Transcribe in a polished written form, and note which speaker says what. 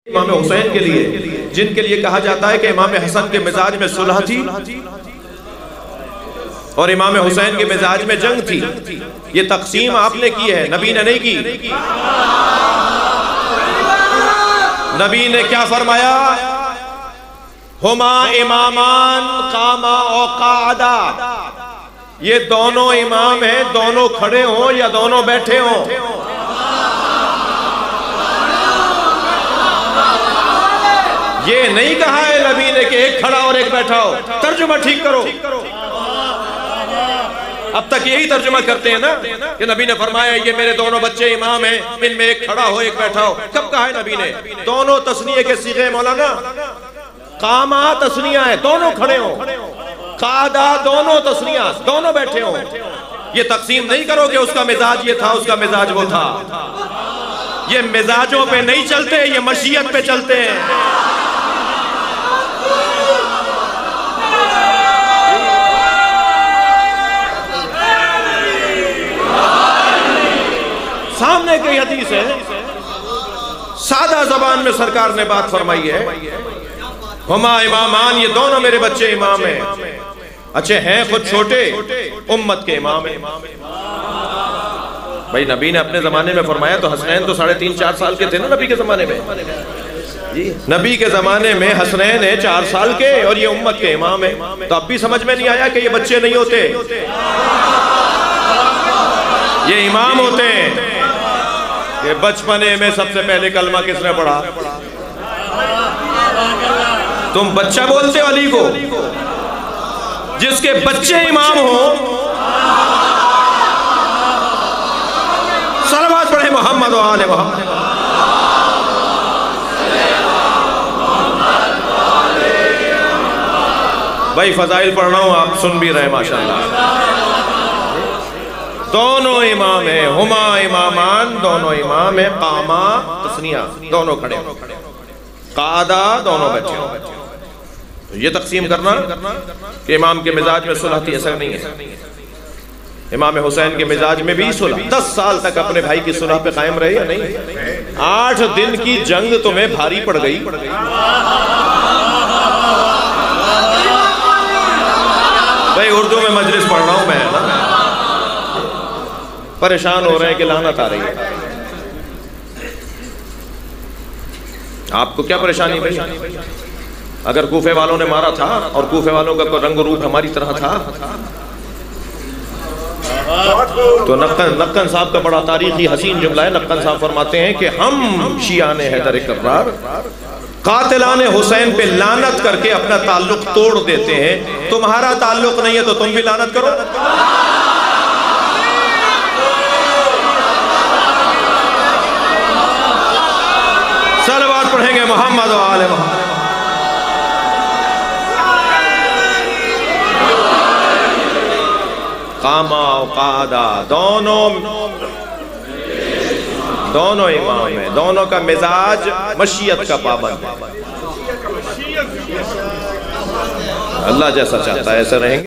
Speaker 1: इमाम हुसैन के लिए, जिनके लिए कहा जाता है कि इमाम हसन के मिजाज में सुलह थी और इमाम हुसैन के मिजाज में जंग थी। ये तकसीम आपने की है, नबी ने नहीं की। नबी ने क्या फरमाया? हुमा इमामान कामा और कादा, ये दोनों इमाम हैं, दोनों खड़े हों या दोनों बैठे हों। ये नहीं कहा है नबी ने कि एक खड़ा और एक बैठा हो। तर्जुमा ठीक करो। अब तक यही तर्जुमा करते हैं ना कि नबी ने फरमाया ये मेरे दोनों बच्चे इमाम हैं, इनमें एक खड़ा हो एक बैठा हो। कब कहा है नबी ने? दोनों तस्निये के सीगे मौलाना। कामा तस्निया है, दोनों खड़े हो। कादा दोनों तस्निया, दोनों बैठे हो। ये तकसीम नहीं करो कि उसका मिजाज ये था, उसका मिजाज वो था। ये मिजाजों पे नहीं चलते, ये मशीयत पे चलते हैं। सामने की हदीस है, सादा जबान में सरकार ने बात फरमाई है, हुमा इमामान, ये दोनों मेरे बच्चे इमाम हैं। अच्छे हैं खुद छोटे, उम्मत के इमाम हैं। भाई नबी ने अपने जमाने में फरमाया तो हसनैन तो 3.5-4 साल के थे ना नबी के जमाने में। नबी के जमाने में हसनैन है 4 साल के और ये उम्मत के इमाम है। तो अब भी समझ में नहीं आया कि ये बच्चे नहीं होते, ये इमाम होते हैं। ये बचपने में सबसे पहले कलमा किसने पढ़ा? तुम बच्चा बोलते हो अली को, जिसके बच्चे इमाम हो। सलावत पढ़े मोहम्मद व आले मोहम्मद। भाई फजाइल पढ़ रहा हूं, आप सुन भी रहे माशाअल्लाह। दोनों इमाम है, हुमा इमामान, दोनों इमाम है। कामा तस्निया, दोनों खड़े, कादा दोनों बैठे। तो ये तकसीम करना कि इमाम के मिजाज में सुलह थी, ऐसा नहीं है। इमाम हुसैन के मिजाज में भी सुलह। 10 साल तक अपने भाई की सुलह पे कायम रहे या नहीं? 8 दिन की जंग तुम्हें भारी पड़ गई। भाई उर्दू में मजलिस पढ़ रहा हूं मैं ना, परेशान हो रहे हैं कि लानत आ रही है। आपको क्या परेशानी भाई? अगर कूफे वालों ने मारा था और कूफे वालों का रंग रूप हमारी तरह था तो नक्कन साहब का बड़ा तारीखी हसीन जुमला है। नक्कन साहब फरमाते हैं कि हम शियाने हैदर कर्रार कातिलाने हुसैन पे लानत करके अपना ताल्लुक तोड़ देते हैं। तुम्हारा ताल्लुक नहीं है तो तुम भी लानत करो। सलावत पढ़ेंगे मोहम्मद व आले मोहम्मद। कामा और कादा दोनों इमाम है, दोनों का मिजाज मशीयत का पाबंद है। अल्लाह जैसा चाहता है ऐसे रहेंगे।